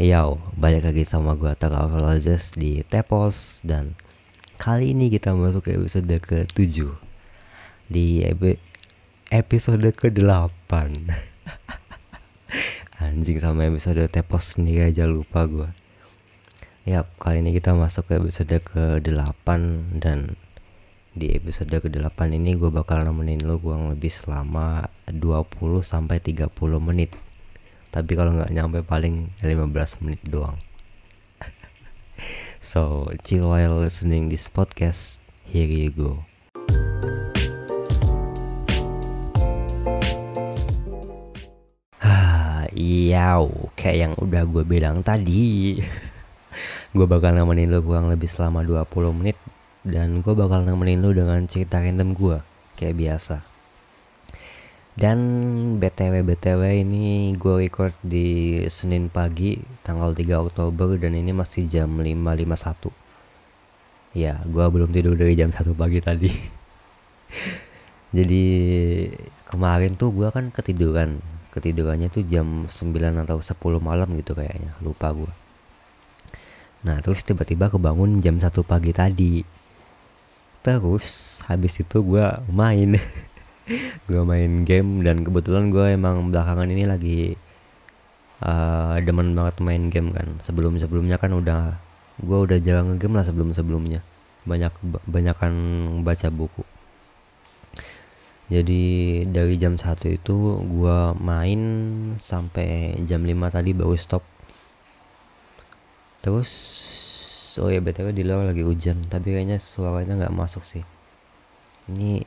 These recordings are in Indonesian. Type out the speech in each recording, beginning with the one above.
Yo, balik lagi sama gua Travelozes di Tepos. Dan kali ini kita masuk ke episode ke-7. Di episode ke-8. Anjing, sama episode Tepos sendiri aja lupa gua. Yap, kali ini kita masuk ke episode ke-8. Dan di episode ke-8 ini gue bakal nemenin lo kurang lebih selama 20-30 menit. Tapi kalau nggak nyampe paling 15 menit doang. So, chill while listening this podcast. Here you go. Iya, kayak yang udah gue bilang tadi. Gue bakal nemenin lo kurang lebih selama 20 menit. Dan gue bakal nemenin lo dengan cerita random gue, kayak biasa. Dan BTW ini gue record di Senin pagi tanggal 3 Oktober dan ini masih jam 5.51. Ya, gue belum tidur dari jam 1 pagi tadi. Jadi kemarin tuh gue kan ketidurannya tuh jam 9 atau 10 malam gitu kayaknya, lupa gue. Nah terus tiba-tiba kebangun jam 1 pagi tadi. Terus habis itu gue main game. Dan kebetulan gue emang belakangan ini lagi demen banget main game kan. Sebelumnya kan gue udah jarang ngegame lah sebelumnya. Banyakan baca buku. Jadi dari jam 1 itu gue main sampai jam 5 tadi baru stop. Terus oh ya BTW di luar lagi hujan, tapi kayaknya suaranya nggak masuk sih. Ini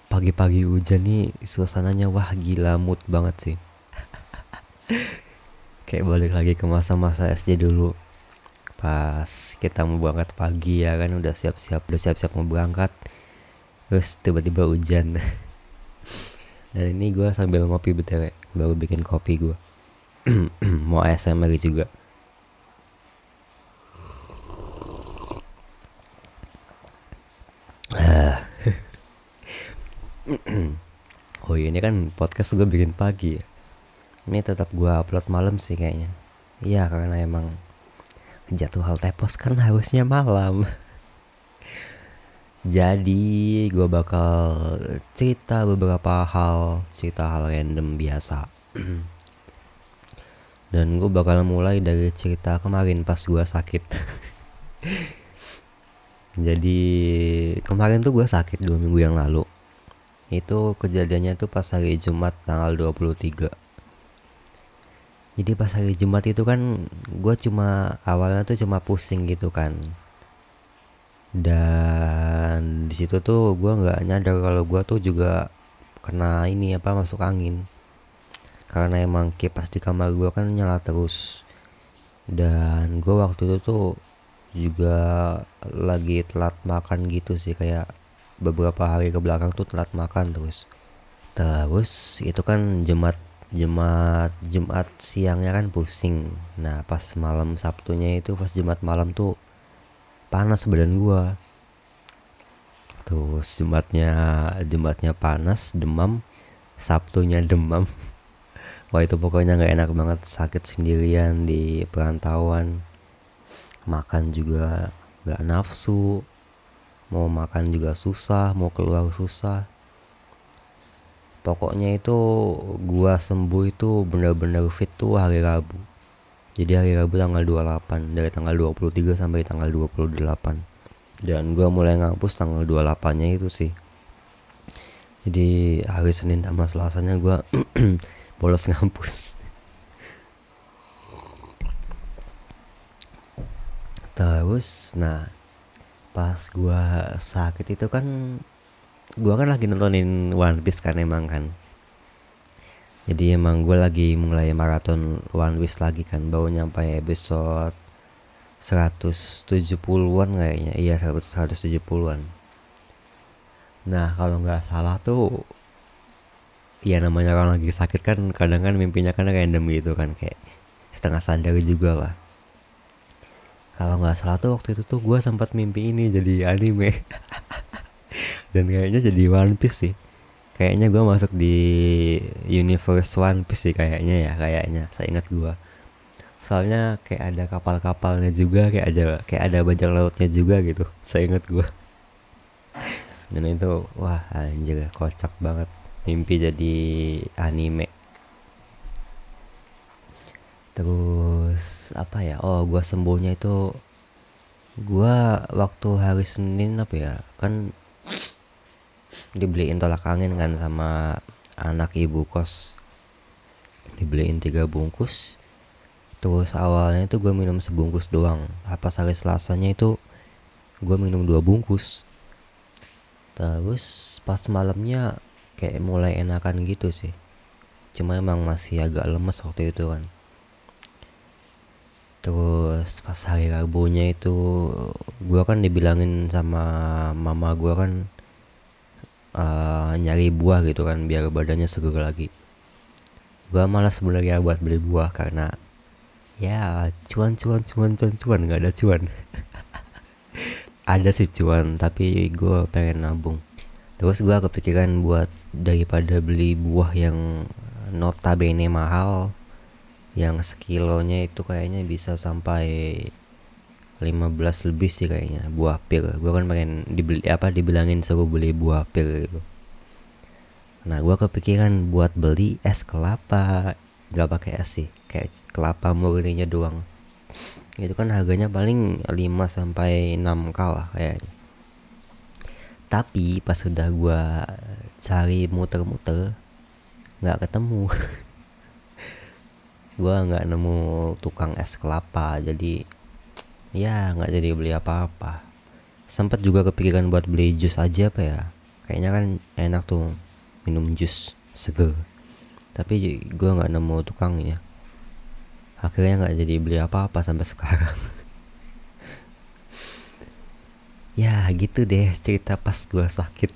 pagi-pagi hujan nih, suasananya wah gila, mood banget sih. Kayak balik lagi ke masa-masa SD dulu. Pas kita mau berangkat pagi ya kan, udah siap-siap mau berangkat. Terus tiba-tiba hujan. Dan ini gue sambil ngopi BTW, baru bikin kopi gue. Mau ASMR juga. Oh iya, ini kan podcast gue bikin pagi ya. Ini tetap gue upload malam sih kayaknya. Iya, karena emang jadwal Tepos kan harusnya malam. Jadi gue bakal cerita hal random biasa. Dan gue bakal mulai dari cerita kemarin pas gue sakit. Jadi kemarin tuh gue sakit 2 minggu yang lalu. Itu kejadiannya tuh pas hari Jumat tanggal 23. Jadi pas hari Jumat itu kan gue awalnya tuh cuma pusing gitu kan. Dan di situ tuh gue nggak nyadar kalau gue tuh juga kena masuk angin. Karena emang kipas di kamar gue kan nyala terus. Dan gue waktu itu tuh juga lagi telat makan gitu sih, kayak beberapa hari ke belakang tuh telat makan terus itu kan Jumat siangnya kan pusing. Nah pas malam Sabtunya itu, pas Jumat malam tuh panas badan gua. Terus Jumatnya panas, demam, Sabtunya demam. Wah itu pokoknya nggak enak banget, sakit sendirian di perantauan. Makan juga nggak nafsu, mau makan juga susah, mau keluar susah. Pokoknya itu gua sembuh itu bener-bener fit tuh hari Rabu. Jadi hari Rabu tanggal 28, dari tanggal 23 sampai tanggal 28. Dan gua mulai ngampus tanggal 28 nya itu sih. Jadi hari Senin sama Selasanya gua bolos ngampus. Terus nah pas gua sakit itu kan gua kan lagi nontonin One Piece kan emang kan. Jadi emang gue lagi mulai maraton One Piece lagi kan, baru nyampe episode 170-an kayaknya. Iya 170-an. Nah kalau nggak salah tuh, ya namanya orang lagi sakit kan kadang kan mimpinya kan random gitu kan, kayak setengah sadar juga lah. Kalau nggak salah tuh waktu itu tuh gue sempat mimpi ini jadi anime. Dan kayaknya jadi One Piece sih. Kayaknya gue masuk di universe One Piece sih kayaknya, saya ingat gue. Soalnya kayak ada kapal-kapalnya juga, kayak ada bajak lautnya juga gitu, seingat gue. Dan itu wah anjir kocak banget, mimpi jadi anime. Terus apa ya, oh gue sembuhnya itu gue waktu hari Senin apa ya, kan dibeliin tolak angin kan sama anak ibu kos, dibeliin 3 bungkus. Terus awalnya itu gue minum sebungkus doang, apa hari Selasanya itu gue minum 2 bungkus. Terus pas malamnya kayak mulai enakan gitu sih, cuma emang masih agak lemes waktu itu kan. Terus pas hari Rabunya itu gue kan dibilangin sama mama gue kan, nyari buah gitu kan biar badannya seger lagi. Gue malas sebenarnya buat beli buah karena ya cuan cuan cuan cuan cuan nggak ada cuan. Ada sih cuan tapi gue pengen nabung. Terus gue kepikiran buat daripada beli buah yang notabene mahal, yang sekilonya itu kayaknya bisa sampai 15 lebih sih kayaknya, buah pir. Gue kan pengen dibeli apa, dibilangin suruh beli buah pir gitu. Nah gue kepikiran buat beli es kelapa, nggak pakai es sih, kayak kelapa murninya doang. Itu kan harganya paling 5 sampai 6 lah kayaknya. Tapi pas sudah gue cari muter-muter nggak ketemu. Gue nggak nemu tukang es kelapa, jadi ya nggak jadi beli apa-apa. Sempet juga kepikiran buat beli jus aja apa ya, kayaknya kan enak tuh minum jus seger. Tapi gue nggak nemu tukangnya, akhirnya nggak jadi beli apa-apa sampai sekarang. Ya gitu deh cerita pas gue sakit.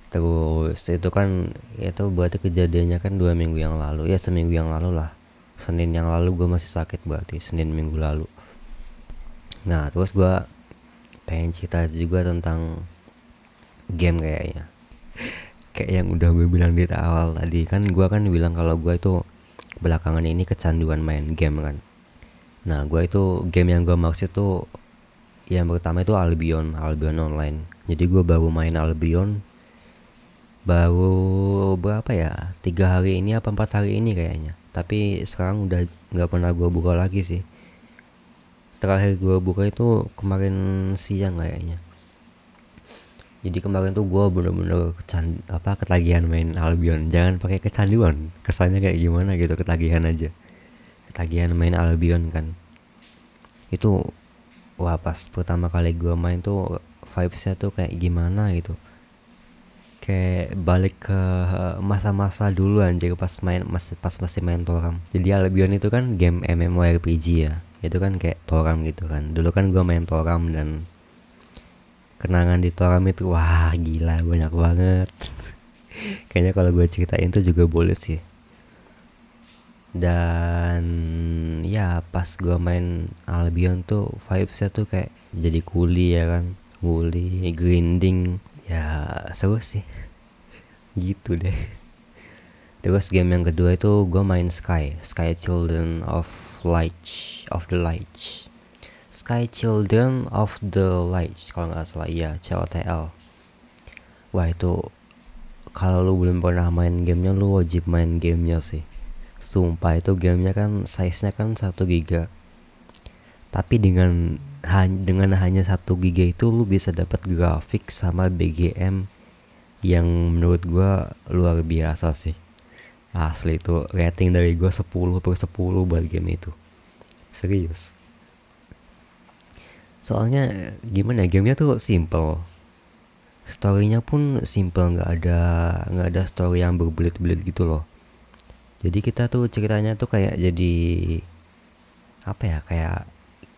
Terus itu kan itu berarti kejadiannya kan 2 minggu yang lalu, ya seminggu yang lalu lah. Senin yang lalu gue masih sakit, berarti Senin minggu lalu. Nah terus gue pengen cerita juga tentang game kayaknya. Kayak yang udah gue bilang di awal tadi kan, gue kan bilang kalau gue itu belakangan ini kecanduan main game kan. Nah gue itu game yang gue maksud tuh yang pertama itu Albion Online. Jadi gue baru main Albion baru berapa ya, 3 hari ini apa 4 hari ini kayaknya. Tapi sekarang udah nggak pernah gue buka lagi sih. Terakhir gue buka itu kemarin siang kayaknya. Jadi kemarin tuh gue bener-bener ketagihan main Albion. Jangan pakai kecanduan, kesannya kayak gimana gitu, ketagihan aja. Ketagihan main Albion kan. Itu wah pas pertama kali gue main tuh vibesnya tuh kayak gimana gitu. Kayak balik ke masa-masa dulu anjir, pas masih main Toram. Jadi Albion itu kan game MMORPG ya. Itu kan kayak Toram gitu kan. Dulu kan gue main Toram dan kenangan di Toram itu wah gila banyak banget. Kayaknya kalau gue ceritain tuh juga boleh sih. Dan ya pas gue main Albion tuh vibesnya tuh kayak jadi kuli ya kan, kuli grinding ya, seru sih gitu deh. Terus game yang kedua itu gue main Sky Children of the Light. Sky Children of the Light kalau nggak salah, iya COTL. Wah itu kalau lu belum pernah main gamenya lu wajib main gamenya sih. Sumpah itu gamenya kan size-nya kan 1 GB. Tapi dengan hanya 1 GB itu lu bisa dapat grafik sama BGM yang menurut gua luar biasa sih. Asli itu rating dari gua 10/10 buat game itu. Serius. Soalnya gimana, gamenya tuh simple. Storynya pun simple, nggak ada story yang berbelit-belit gitu loh. Jadi kita tuh ceritanya tuh kayak jadi apa ya, kayak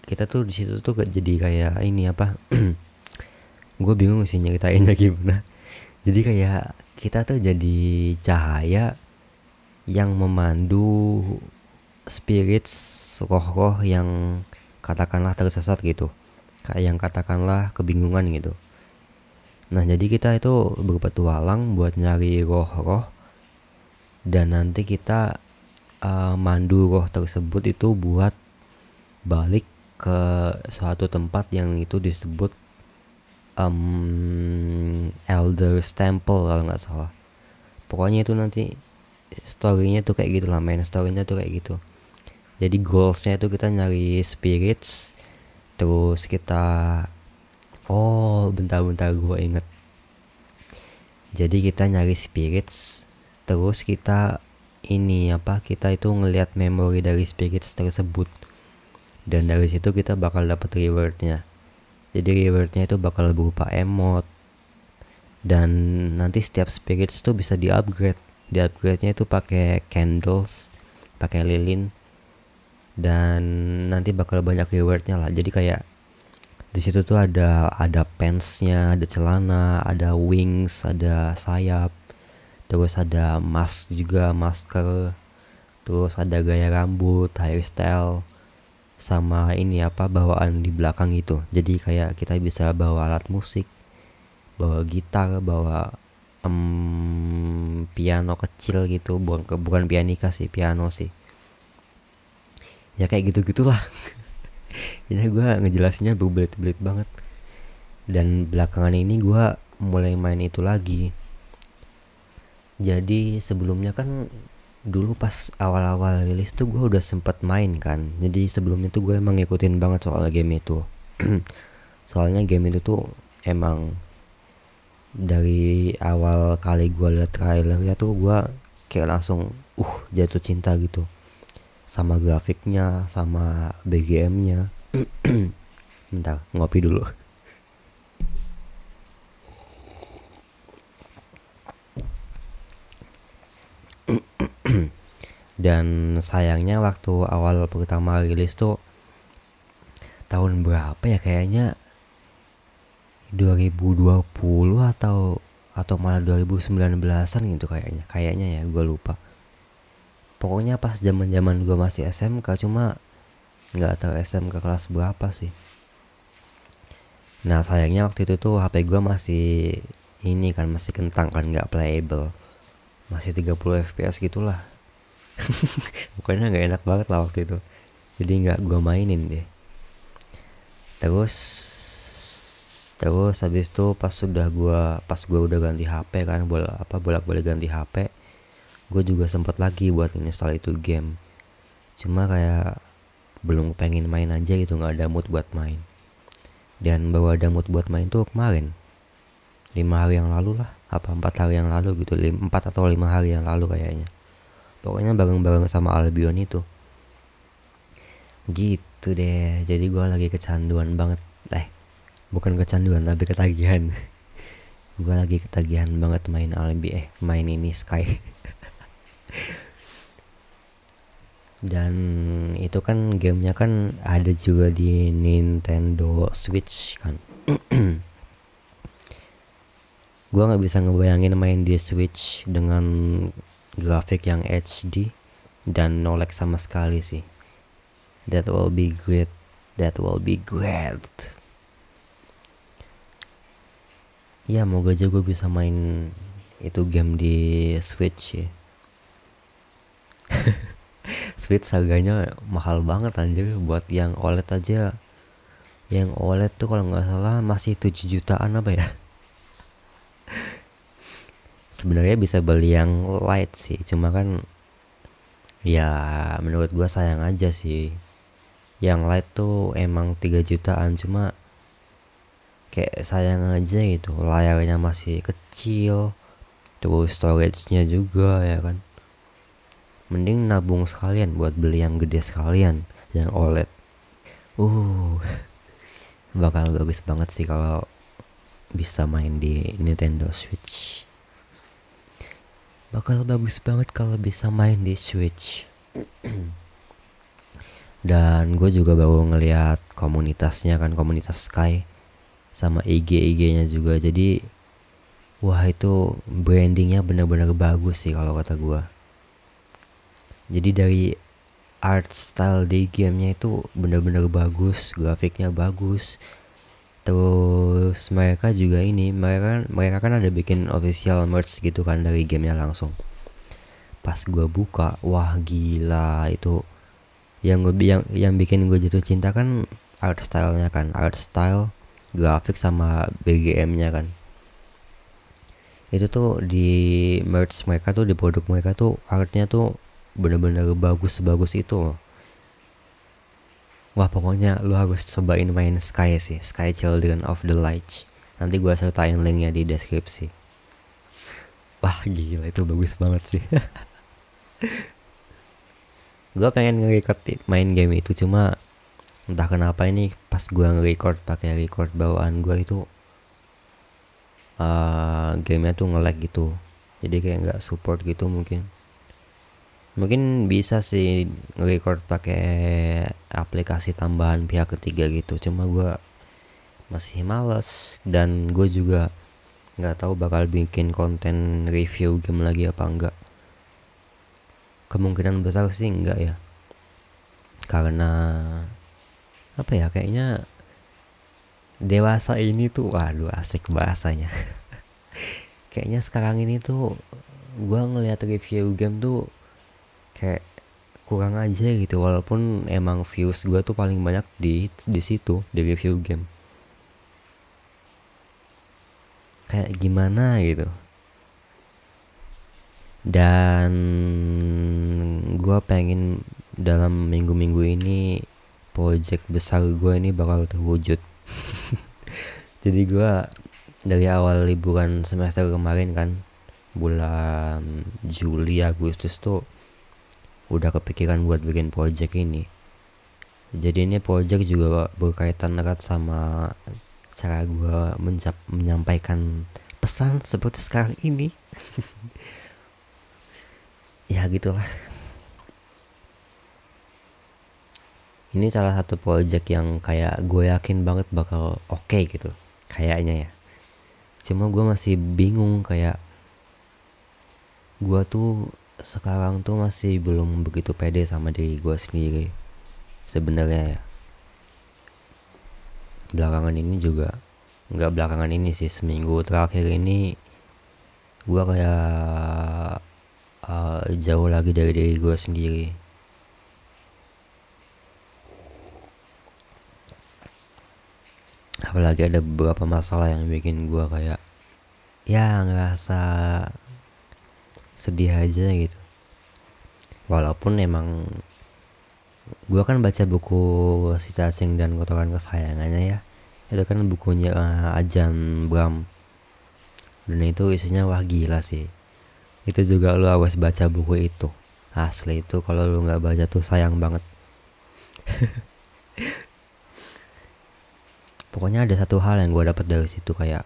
kita tuh di situ tuh jadi kayak ini apa, gue bingung sih nyeritainnya gimana. Jadi kayak kita tuh jadi cahaya yang memandu spirits, roh-roh yang katakanlah tersesat gitu, kayak yang katakanlah kebingungan gitu. Nah jadi kita itu berpetualang buat nyari roh-roh, dan nanti kita mandu roh tersebut itu buat balik ke suatu tempat yang itu disebut Elder's Temple kalau nggak salah. Pokoknya itu nanti storynya tuh kayak gitu lah, main storynya tuh kayak gitu. Jadi goalsnya itu kita nyari spirits, terus kita bentar gue inget. Jadi kita nyari spirits, terus kita kita itu ngelihat memori dari spirits tersebut, dan dari situ kita bakal dapat rewardnya. Jadi rewardnya itu bakal berupa emote, dan nanti setiap spirits tuh bisa di-upgrade. Di-upgrade-nya itu pakai candles, pakai lilin, dan nanti bakal banyak rewardnya lah. Jadi kayak di situ tuh ada pants-nya, ada celana, ada wings, ada sayap, terus ada mask juga, masker, terus ada gaya rambut, hairstyle, sama bawaan di belakang itu. Jadi kayak kita bisa bawa alat musik, bawa gitar, bawa piano kecil gitu, bukan pianika sih, piano sih. Ya kayak gitu-gitulah. Ini gue ngejelasinnya berbelit-belit banget. Dan belakangan ini gue mulai main itu lagi. Jadi sebelumnya kan dulu pas awal-awal rilis tuh gue udah sempet main kan. Jadi sebelumnya tuh gue emang ngikutin banget soal game itu. Soalnya game itu tuh emang dari awal kali gue liat trailernya tuh gue kayak langsung jatuh cinta gitu sama grafiknya, sama BGM-nya. Bentar, ngopi dulu. Dan sayangnya waktu awal pertama rilis tuh tahun berapa ya, kayaknya 2020 atau malah 2019-an gitu kayaknya ya, gue lupa. Pokoknya pas zaman gue masih SMK, cuma nggak tahu SMK kelas berapa sih. Nah sayangnya waktu itu tuh HP gue masih masih kentang kan, nggak playable, masih 30 fps gitulah. Pokoknya nggak enak banget lah waktu itu, jadi nggak gue mainin deh. Terus habis itu pas gue udah ganti HP kan, bolak-balik ganti HP, gue juga sempet lagi buat install itu game. Cuma kayak belum pengen main aja gitu, nggak ada mood buat main. Dan baru ada mood buat main tuh kemarin, 5 hari yang lalu lah, 4 hari yang lalu gitu, 4 atau 5 hari yang lalu kayaknya. Pokoknya bareng-bareng sama Albion itu. Gitu deh, jadi gue lagi kecanduan banget. Bukan kecanduan tapi ketagihan. Gue lagi ketagihan banget main main ini Sky. Dan itu kan gamenya kan ada juga di Nintendo Switch kan. Gue nggak bisa ngebayangin main di Switch dengan grafik yang HD dan no lag sama sekali sih. That will be great. Ya moga aja gue bisa main itu game di Switch ya. Switch harganya mahal banget anjir, buat yang OLED aja. Yang OLED tuh kalau nggak salah masih 7 jutaan apa ya. Sebenarnya bisa beli yang light sih, cuma kan ya menurut gua sayang aja sih. Yang light tuh emang 3 jutaan, cuma kayak sayang aja gitu, layarnya masih kecil, terus storage-nya juga ya kan. Mending nabung sekalian buat beli yang gede sekalian, yang OLED. Bakal bagus banget sih kalau bisa main di Nintendo Switch. Bakal bagus banget kalau bisa main di Switch. Dan gue juga baru ngeliat komunitasnya kan, komunitas Sky, sama IG-nya juga. Jadi wah itu brandingnya benar-benar bagus sih kalau kata gue. Jadi dari art style di gamenya itu benar-benar bagus, grafiknya bagus. Terus mereka juga mereka kan ada bikin official merch gitu kan dari gamenya langsung. pas gue buka, wah gila itu. Yang bikin gue jatuh cinta kan art style-nya kan, art style, grafik sama BGM-nya kan. Itu tuh di merch mereka tuh, di produk mereka tuh artnya tuh bener-bener bagus itu loh. Wah pokoknya lu harus cobain main Sky sih, Sky Children of the Light. Nanti gua sertain linknya di deskripsi. Wah gila itu bagus banget sih. Gua pengen nge-record main game itu, cuma entah kenapa ini pas gua nge-record pakai record bawaan gua itu gamenya tuh nge-lag gitu. Jadi kayak nggak support gitu mungkin. Mungkin bisa sih nge-record pakai aplikasi tambahan pihak ketiga gitu, cuma gue masih males dan gue juga nggak tahu bakal bikin konten review game lagi apa enggak. Kemungkinan besar sih enggak ya, karena apa ya, kayaknya dewasa ini tuh, waduh asik bahasanya. Kayaknya sekarang ini tuh gue ngeliat review game tuh kayak kurang aja gitu, walaupun emang views gue tuh paling banyak di situ, di review game. Kayak gimana gitu. Dan gue pengen dalam minggu-minggu ini project besar gue ini bakal terwujud. Jadi gue dari awal liburan semester kemarin kan, bulan Juli Agustus tuh udah kepikiran buat bikin project ini. Jadi ini project juga berkaitan erat sama cara gue menyampaikan pesan seperti sekarang ini. Ya gitulah. Ini salah satu project yang kayak gue yakin banget bakal oke gitu, kayaknya ya. Cuma gue masih bingung, kayak gue tuh sekarang tuh masih belum begitu pede sama diri gue sendiri sebenarnya ya. Belakangan ini juga, nggak belakangan ini sih, seminggu terakhir ini gue kayak jauh lagi dari diri gue sendiri. Apalagi ada beberapa masalah yang bikin gue kayak ya ngerasa sedih aja gitu. Walaupun emang gue kan baca buku Si Cacing dan Kotoran Kesayangannya ya, itu kan bukunya Ajahn Brahm, dan itu isinya wah gila sih. Itu juga lu harus baca buku itu, asli itu kalau lu nggak baca tuh sayang banget. Pokoknya ada satu hal yang gue dapat dari situ, kayak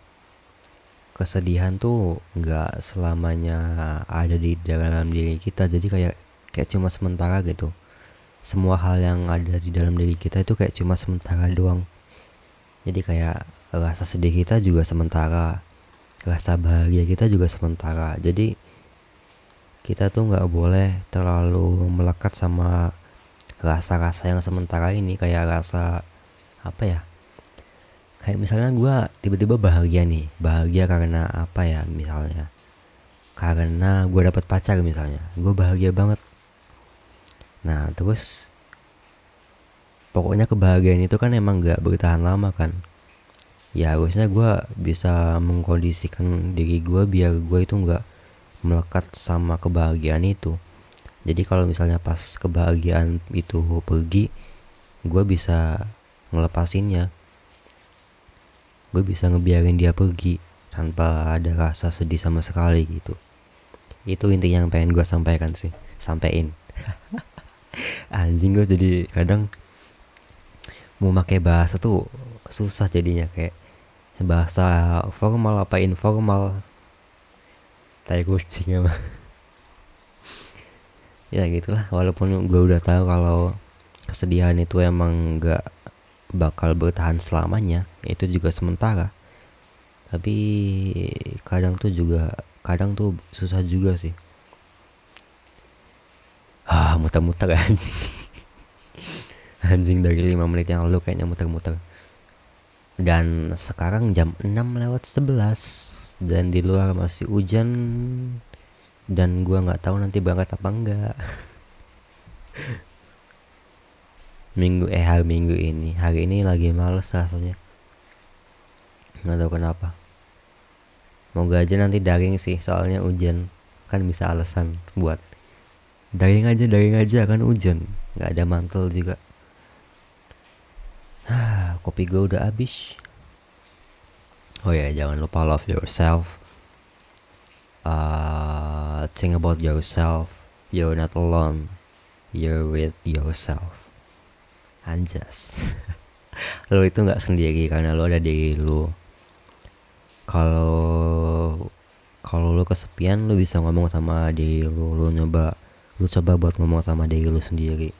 kesedihan tuh nggak selamanya ada di dalam diri kita, jadi kayak cuma sementara gitu. Semua hal yang ada di dalam diri kita itu kayak cuma sementara doang. Jadi kayak rasa sedih kita juga sementara, rasa bahagia kita juga sementara. Jadi kita tuh nggak boleh terlalu melekat sama rasa-rasa yang sementara ini. Kayak rasa apa ya, kayak misalnya gue tiba-tiba bahagia nih, bahagia karena apa ya, misalnya karena gue dapet pacar misalnya, gue bahagia banget. Nah terus pokoknya kebahagiaan itu kan emang gak bertahan lama kan. Ya harusnya gue bisa mengkondisikan diri gue biar gue itu gak melekat sama kebahagiaan itu. Jadi kalau misalnya pas kebahagiaan itu pergi, gue bisa ngelepasinnya, gue bisa ngebiarin dia pergi tanpa ada rasa sedih sama sekali gitu. Itu intinya yang pengen gue sampaikan sih, sampein. Anjing, gue jadi kadang mau pakai bahasa tuh susah jadinya, kayak bahasa formal apa informal, tai kucing emang. Ya gitulah, walaupun gue udah tahu kalau kesedihan itu emang gak bakal bertahan selamanya, itu juga sementara. Tapi kadang tuh susah juga sih. Muter-muter anjing. Anjing dari 5 menit yang lalu kayaknya muter-muter. Dan sekarang jam 6:11 dan di luar masih hujan dan gua nggak tahu nanti berangkat apa enggak. Hari ini lagi males rasanya, nggak tahu kenapa. Moga aja nanti daring sih, soalnya hujan kan bisa alasan buat daring aja kan hujan, nggak ada mantel juga. Kopi gue udah habis. Oh ya, jangan lupa love yourself. Think about yourself. You're not alone. You're with yourself. Anjas. Lo itu nggak sendiri karena lo ada diri lo. Kalau kalau lo kesepian, lo bisa ngomong sama diri lo. Lo coba buat ngomong sama diri lo sendiri.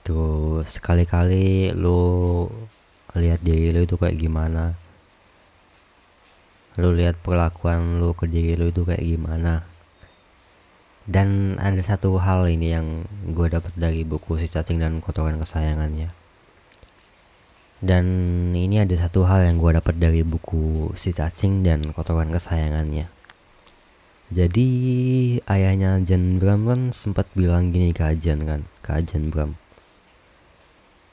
Terus sekali-kali lo lihat diri lo itu kayak gimana. Lo lihat perlakuan lo ke diri lo itu kayak gimana. Dan ada satu hal ini yang gue dapat dari buku Si Cacing dan Kotoran Kesayangannya. Dan ini ada satu hal yang gue dapat dari buku Si Cacing dan Kotoran Kesayangannya. Jadi ayahnya Ajan Bram kan sempat bilang gini ke Ajan Bram.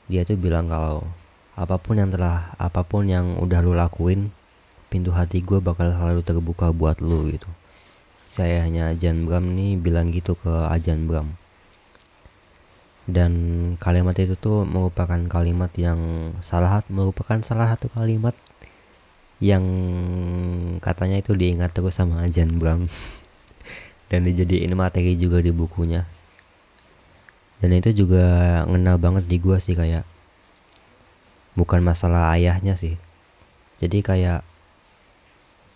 Dia tuh bilang kalau apapun yang udah lu lakuin, pintu hati gue bakal selalu terbuka buat lu gitu. Saya hanya Ajan Bram nih bilang gitu ke Ajan Bram. Dan kalimat itu tuh merupakan salah satu kalimat yang katanya itu diingat terus sama Ajan Bram. Dan dijadiin materi juga di bukunya. Dan itu juga ngena banget di gua sih, kayak bukan masalah ayahnya sih. Jadi kayak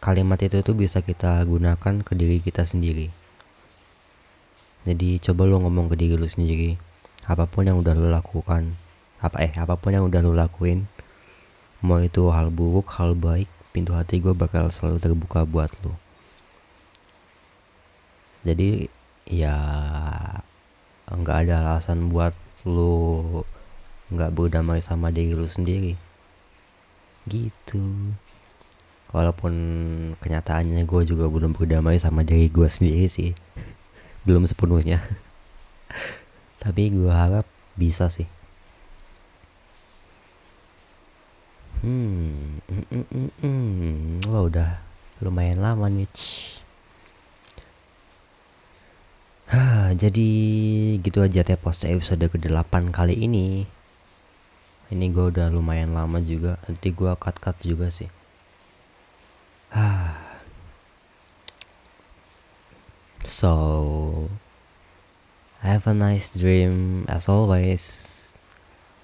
kalimat itu tuh bisa kita gunakan ke diri kita sendiri. Jadi coba lo ngomong ke diri lo sendiri, apapun yang udah lo lakukan, apapun yang udah lo lakuin, mau itu hal buruk, hal baik, pintu hati gue bakal selalu terbuka buat lo. Jadi ya nggak ada alasan buat lo nggak berdamai sama diri lo sendiri gitu. Walaupun kenyataannya gue juga belum berdamai sama diri gue sendiri sih, belum sepenuhnya. Tapi gue harap bisa sih. Wah, udah lumayan lama nih. Jadi gitu aja post episode ke-8 kali ini. Ini gue udah lumayan lama juga, nanti gue cut juga sih. So have a nice dream as always.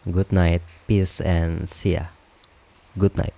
Good night, peace and see ya. Good night.